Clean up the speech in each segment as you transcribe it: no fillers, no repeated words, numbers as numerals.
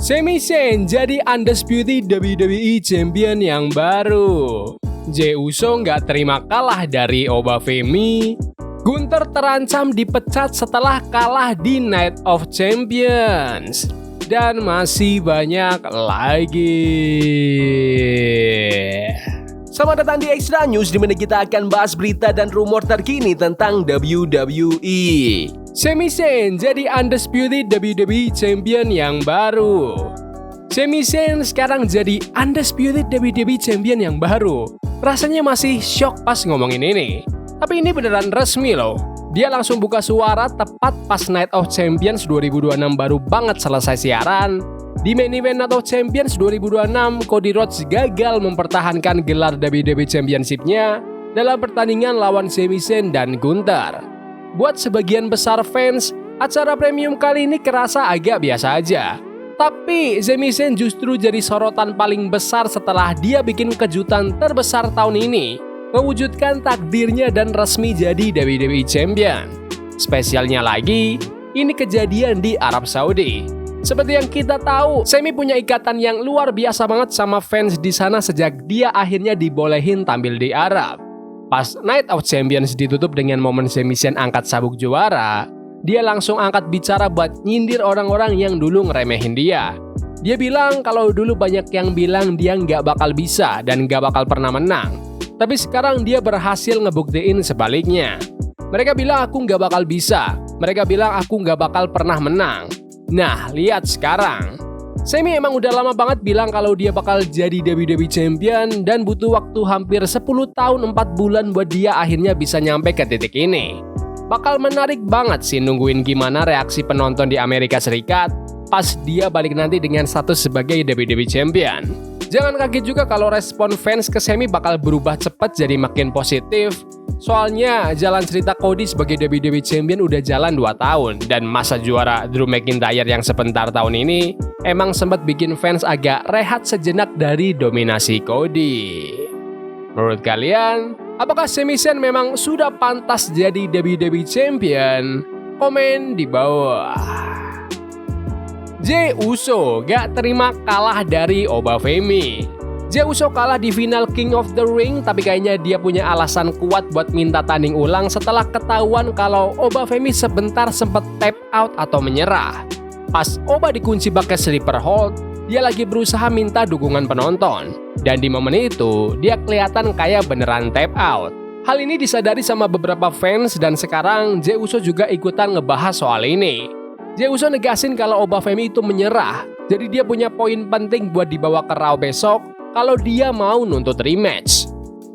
Sami Zayn jadi undisputed WWE Champion yang baru. Jey Uso nggak terima kalah dari Obafemi. Gunther terancam dipecat setelah kalah di Night of Champions. Dan masih banyak lagi. Selamat datang di Extra News, di mana kita akan bahas berita dan rumor terkini tentang WWE. Sami Zayn jadi undisputed WWE Champion yang baru. Sami Zayn sekarang jadi undisputed WWE Champion yang baru. Rasanya masih shock pas ngomongin ini. Tapi ini beneran resmi loh. Dia langsung buka suara tepat pas Night of Champions 2026 baru banget selesai siaran. Di main event Night of Champions 2026, Cody Rhodes gagal mempertahankan gelar WWE Championship-nya dalam pertandingan lawan Sami Zayn dan Gunther. Buat sebagian besar fans, acara premium kali ini kerasa agak biasa aja. Tapi Sami Zayn justru jadi sorotan paling besar setelah dia bikin kejutan terbesar tahun ini, mewujudkan takdirnya dan resmi jadi WWE Champion. Spesialnya lagi, ini kejadian di Arab Saudi. Seperti yang kita tahu, Sami punya ikatan yang luar biasa banget sama fans di sana sejak dia akhirnya dibolehin tampil di Arab. Pas Night of Champions ditutup dengan momen Sami Zayn angkat sabuk juara, dia langsung angkat bicara buat nyindir orang-orang yang dulu ngeremehin dia. Dia bilang kalau dulu banyak yang bilang dia nggak bakal bisa dan nggak bakal pernah menang. Tapi sekarang dia berhasil ngebuktiin sebaliknya. Mereka bilang aku nggak bakal bisa. Mereka bilang aku nggak bakal pernah menang. Nah, lihat sekarang. Sami emang udah lama banget bilang kalau dia bakal jadi WWE Champion dan butuh waktu hampir 10 tahun 4 bulan buat dia akhirnya bisa nyampe ke titik ini. Bakal menarik banget sih nungguin gimana reaksi penonton di Amerika Serikat pas dia balik nanti dengan status sebagai WWE Champion. Jangan kaget juga kalau respon fans ke Sami bakal berubah cepat jadi makin positif. Soalnya jalan cerita Cody sebagai WWE Champion udah jalan 2 tahun dan masa juara Drew McIntyre yang sebentar tahun ini emang sempat bikin fans agak rehat sejenak dari dominasi Cody. Menurut kalian, apakah Sami Zayn memang sudah pantas jadi WWE Champion? Komen di bawah. Jey Uso gak terima kalah dari Obafemi. Jey Uso kalah di final King of the Ring, tapi kayaknya dia punya alasan kuat buat minta tanding ulang setelah ketahuan kalau Obafemi sebentar sempat tap out atau menyerah. Pas Oba dikunci pakai sleeper hold, dia lagi berusaha minta dukungan penonton. Dan di momen itu, dia kelihatan kayak beneran tap out. Hal ini disadari sama beberapa fans dan sekarang Jey Uso juga ikutan ngebahas soal ini. Jey Uso negasin kalau Obafemi itu menyerah, jadi dia punya poin penting buat dibawa ke Raw besok kalau dia mau nuntut rematch.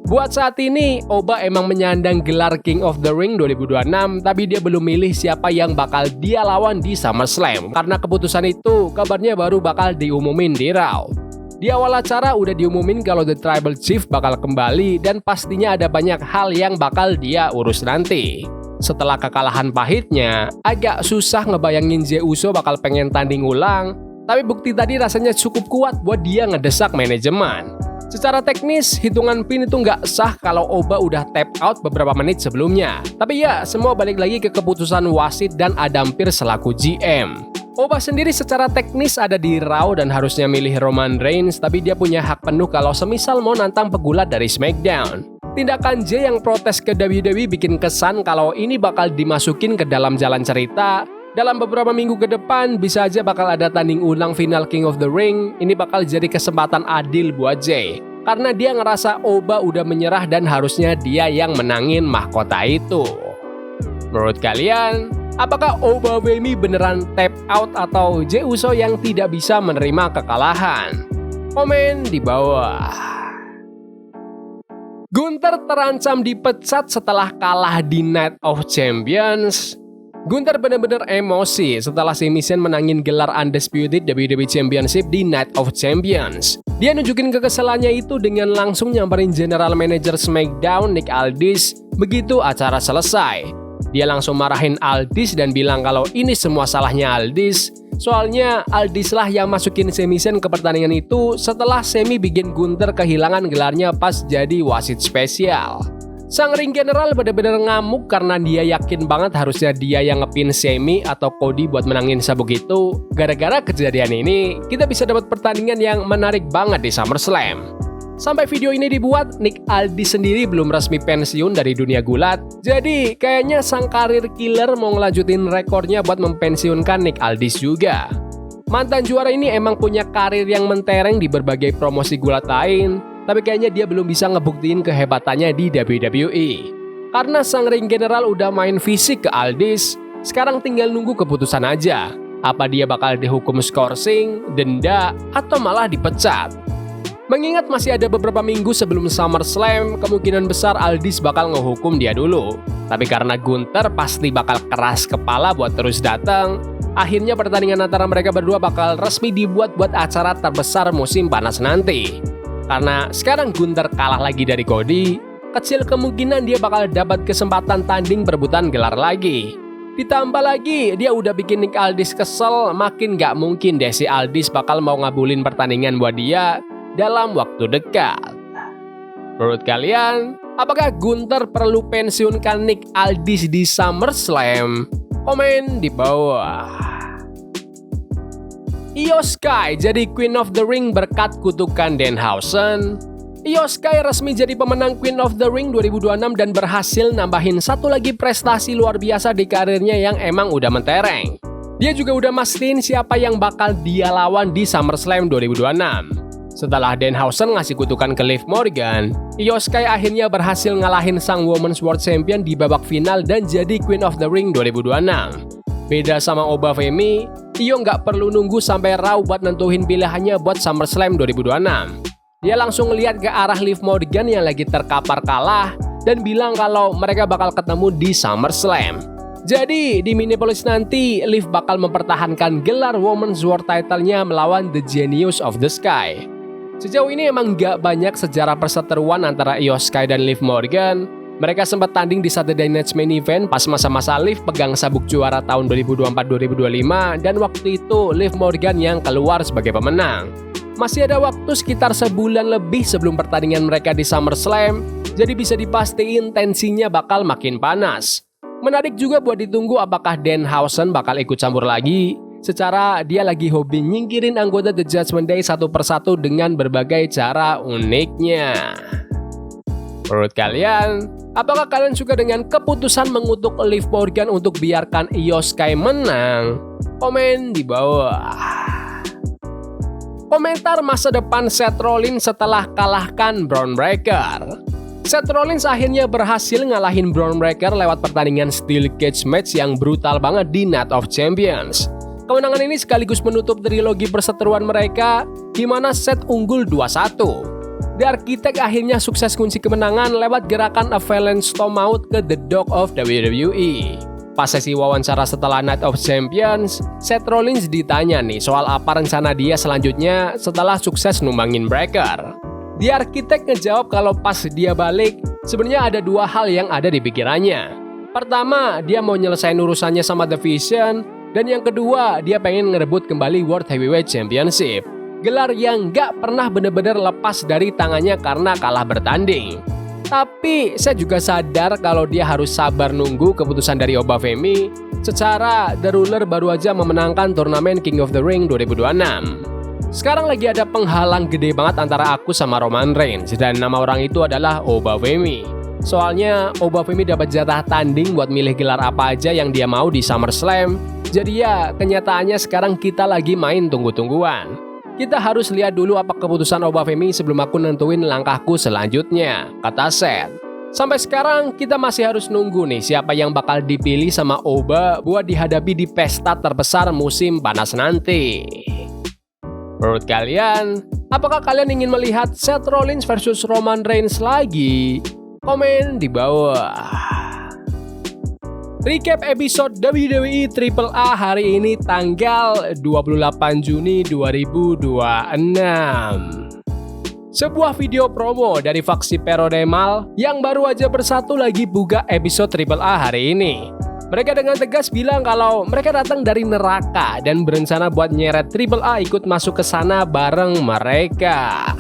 Buat saat ini, Oba emang menyandang gelar King of the Ring 2026, tapi dia belum milih siapa yang bakal dia lawan di SummerSlam. Karena keputusan itu, kabarnya baru bakal diumumin di Raw. Di awal acara udah diumumin kalau The Tribal Chief bakal kembali dan pastinya ada banyak hal yang bakal dia urus nanti. Setelah kekalahan pahitnya, agak susah ngebayangin Jey Uso bakal pengen tanding ulang, tapi bukti tadi rasanya cukup kuat buat dia ngedesak manajemen. Secara teknis, hitungan pin itu nggak sah kalau Oba udah tap out beberapa menit sebelumnya. Tapi ya, semua balik lagi ke keputusan wasit dan Adam Pearce selaku GM. Oba sendiri secara teknis ada di Raw dan harusnya milih Roman Reigns, tapi dia punya hak penuh kalau semisal mau nantang pegulat dari SmackDown. Tindakan Jey yang protes ke WWE bikin kesan kalau ini bakal dimasukin ke dalam jalan cerita. Dalam beberapa minggu ke depan bisa aja bakal ada tanding ulang final King of the Ring. Ini bakal jadi kesempatan adil buat Jey, karena dia ngerasa Oba udah menyerah dan harusnya dia yang menangin mahkota itu. Menurut kalian, apakah Obafemi beneran tap out atau Jey Uso yang tidak bisa menerima kekalahan? Komen di bawah. Gunther terancam dipecat setelah kalah di Night of Champions. Gunther benar-benar emosi setelah Sami Zayn menangin gelar Undisputed WWE Championship di Night of Champions. Dia nunjukin kekesalannya itu dengan langsung nyamperin General Manager SmackDown Nick Aldis begitu acara selesai. Dia langsung marahin Aldis dan bilang kalau ini semua salahnya Aldis. Soalnya Aldis lah yang masukin Sami Zayn ke pertandingan itu setelah Sami bikin Gunther kehilangan gelarnya pas jadi wasit spesial. Sang ring general benar-benar ngamuk karena dia yakin banget harusnya dia yang ngepin Sami atau Cody buat menangin sabuk itu. Gara-gara kejadian ini, kita bisa dapat pertandingan yang menarik banget di SummerSlam. Sampai video ini dibuat, Nick Aldis sendiri belum resmi pensiun dari dunia gulat. Jadi, kayaknya sang karir killer mau ngelanjutin rekornya buat mempensiunkan Nick Aldis juga. Mantan juara ini emang punya karir yang mentereng di berbagai promosi gulat lain, tapi kayaknya dia belum bisa ngebuktiin kehebatannya di WWE. Karena sang ring general udah main fisik ke Aldis, sekarang tinggal nunggu keputusan aja. Apa dia bakal dihukum skorsing, denda, atau malah dipecat. Mengingat masih ada beberapa minggu sebelum SummerSlam, kemungkinan besar Aldis bakal ngehukum dia dulu. Tapi karena Gunther pasti bakal keras kepala buat terus datang, akhirnya pertandingan antara mereka berdua bakal resmi dibuat buat acara terbesar musim panas nanti. Karena sekarang Gunther kalah lagi dari Cody, kecil kemungkinan dia bakal dapat kesempatan tanding perebutan gelar lagi. Ditambah lagi, dia udah bikin Nick Aldis kesel, makin gak mungkin deh si Aldis bakal mau ngabulin pertandingan buat dia dalam waktu dekat. Menurut kalian, apakah Gunther perlu pensiunkan Nick Aldis di SummerSlam? Komen di bawah. Io Sky jadi Queen of the Ring berkat kutukan Danhausen. Io Sky resmi jadi pemenang Queen of the Ring 2026 dan berhasil nambahin satu lagi prestasi luar biasa di karirnya yang emang udah mentereng. Dia juga udah mastiin siapa yang bakal dia lawan di SummerSlam 2026. Setelah Danhausen ngasih kutukan ke Liv Morgan, Io Sky akhirnya berhasil ngalahin sang Women's World Champion di babak final dan jadi Queen of the Ring 2026. Beda sama Oba Femi, Io nggak perlu nunggu sampai Raw buat nentuin pilihannya buat SummerSlam 2026. Dia langsung ngeliat ke arah Liv Morgan yang lagi terkapar kalah dan bilang kalau mereka bakal ketemu di SummerSlam. Jadi di Minneapolis nanti, Liv bakal mempertahankan gelar Women's World Title-nya melawan The Genius of the Sky. Sejauh ini emang gak banyak sejarah perseteruan antara Io Sky dan Liv Morgan. Mereka sempat tanding di Saturday Night's Main Event pas masa-masa Liv pegang sabuk juara tahun 2024-2025 dan waktu itu Liv Morgan yang keluar sebagai pemenang. Masih ada waktu sekitar sebulan lebih sebelum pertandingan mereka di SummerSlam, jadi bisa dipastiin tensinya bakal makin panas. Menarik juga buat ditunggu apakah Danhausen bakal ikut campur lagi. Secara dia lagi hobi nyingkirin anggota The Judgment Day satu persatu dengan berbagai cara uniknya. Menurut kalian, apakah kalian suka dengan keputusan mengutuk Liv Morgan untuk biarkan Io Sky menang? Komen di bawah. Komentar masa depan Seth Rollins setelah kalahkan Bron Breakker. Seth Rollins akhirnya berhasil ngalahin Bron Breakker lewat pertandingan Steel Cage match yang brutal banget di Night of Champions. Kemenangan ini sekaligus menutup trilogi perseteruan mereka, di mana Seth unggul 2-1. The Architect akhirnya sukses kunci kemenangan lewat gerakan Avalanche Tomahawk ke The Dog of WWE. Pas sesi wawancara setelah Night of Champions, Seth Rollins ditanya nih soal apa rencana dia selanjutnya setelah sukses numbangin Breakker. The Architect ngejawab kalau pas dia balik, sebenarnya ada dua hal yang ada di pikirannya. Pertama, dia mau nyelesain urusannya sama The Vision, dan yang kedua, dia pengen ngerebut kembali World Heavyweight Championship. Gelar yang gak pernah bener-bener lepas dari tangannya karena kalah bertanding. Tapi saya juga sadar kalau dia harus sabar nunggu keputusan dari Oba Femi. Secara The Ruler baru aja memenangkan turnamen King of the Ring 2026. Sekarang lagi ada penghalang gede banget antara aku sama Roman Reigns, dan nama orang itu adalah Oba Femi. Soalnya Oba Femi dapat jatah tanding buat milih gelar apa aja yang dia mau di SummerSlam. Jadi ya, kenyataannya sekarang kita lagi main tunggu-tungguan. Kita harus lihat dulu apa keputusan Oba Femi sebelum aku nentuin langkahku selanjutnya, kata Seth. Sampai sekarang kita masih harus nunggu nih siapa yang bakal dipilih sama Oba buat dihadapi di pesta terbesar musim panas nanti. Menurut kalian, apakah kalian ingin melihat Seth Rollins versus Roman Reigns lagi? Komen di bawah. Recap episode WWE AAA hari ini tanggal 28 Juni 2026. Sebuah video promo dari faksi Peronemal yang baru aja bersatu lagi buka episode AAA hari ini. Mereka dengan tegas bilang kalau mereka datang dari neraka dan berencana buat nyeret AAA ikut masuk ke sana bareng mereka.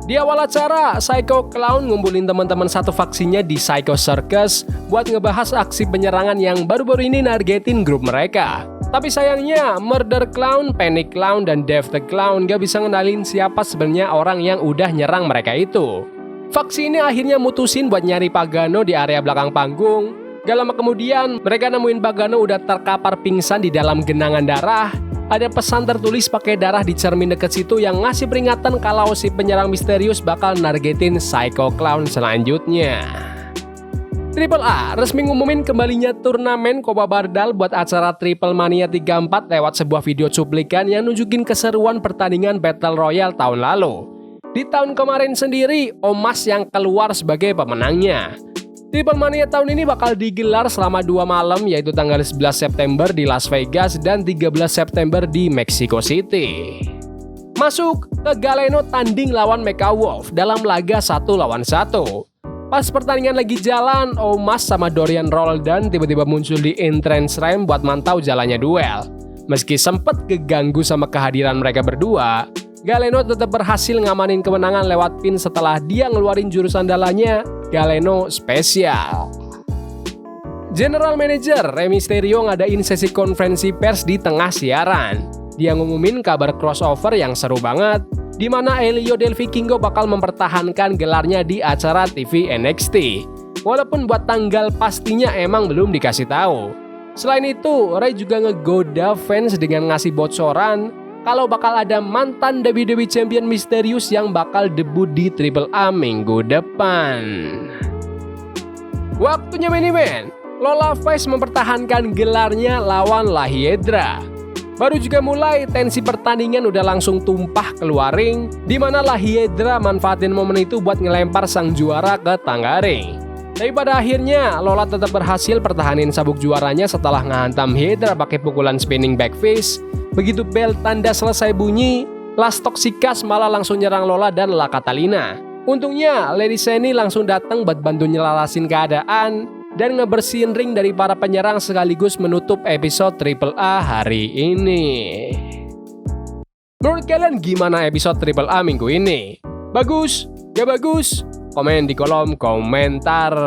Di awal acara, Psycho Clown ngumpulin teman-teman satu faksinya di Psycho Circus buat ngebahas aksi penyerangan yang baru-baru ini nargetin grup mereka. Tapi sayangnya, Murder Clown, Panic Clown, dan Dave the Clown gak bisa ngenalin siapa sebenarnya orang yang udah nyerang mereka itu. Faksi ini akhirnya mutusin buat nyari Pagano di area belakang panggung. Gak lama kemudian, mereka nemuin Pagano udah terkapar pingsan di dalam genangan darah. Ada pesan tertulis pakai darah di cermin deket situ yang ngasih peringatan kalau si penyerang misterius bakal nargetin Psycho Clown selanjutnya. Triple A resmi ngumumin kembalinya turnamen Copa Bardal buat acara Triple Mania 34 lewat sebuah video cuplikan yang nunjukin keseruan pertandingan Battle Royale tahun lalu. Di tahun kemarin sendiri, Omas yang keluar sebagai pemenangnya. Triple Mania tahun ini bakal digelar selama 2 malam, yaitu tanggal 11 September di Las Vegas dan 13 September di Mexico City. Masuk ke Galeno tanding lawan Mecha Wolf dalam laga 1 lawan 1. Pas pertandingan lagi jalan, Omas sama Dorian Roldan tiba-tiba muncul di entrance ramp buat mantau jalannya duel. Meski sempet keganggu sama kehadiran mereka berdua, Galeno tetap berhasil ngamanin kemenangan lewat pin setelah dia ngeluarin jurus andalanya, Galeno Spesial. General Manager Rey Mysterio ngadain sesi konferensi pers di tengah siaran. Dia ngumumin kabar crossover yang seru banget, di mana Elio Del Vikingo bakal mempertahankan gelarnya di acara TV NXT. Walaupun buat tanggal pastinya emang belum dikasih tahu. Selain itu, Rey juga ngegoda fans dengan ngasih bocoran kalau bakal ada mantan WWE Champion misterius yang bakal debut di Triple A minggu depan. Waktunya main event. Lola Vice mempertahankan gelarnya lawan La Hiedra. Baru juga mulai, tensi pertandingan udah langsung tumpah keluar ring, di mana La Hiedra manfaatin momen itu buat ngelempar sang juara ke tangga ring. Tapi pada akhirnya, Lola tetap berhasil pertahanin sabuk juaranya setelah ngehantam Hiedra pakai pukulan spinning backfist. Begitu bel tanda selesai bunyi, Las Toxicas malah langsung nyerang Lola dan La Catalina. Untungnya, Lady Shani langsung datang buat bantu nyelalasin keadaan dan ngebersihin ring dari para penyerang sekaligus menutup episode Triple A hari ini. Menurut kalian gimana episode Triple A minggu ini? Bagus? Gak bagus? Komen di kolom komentar.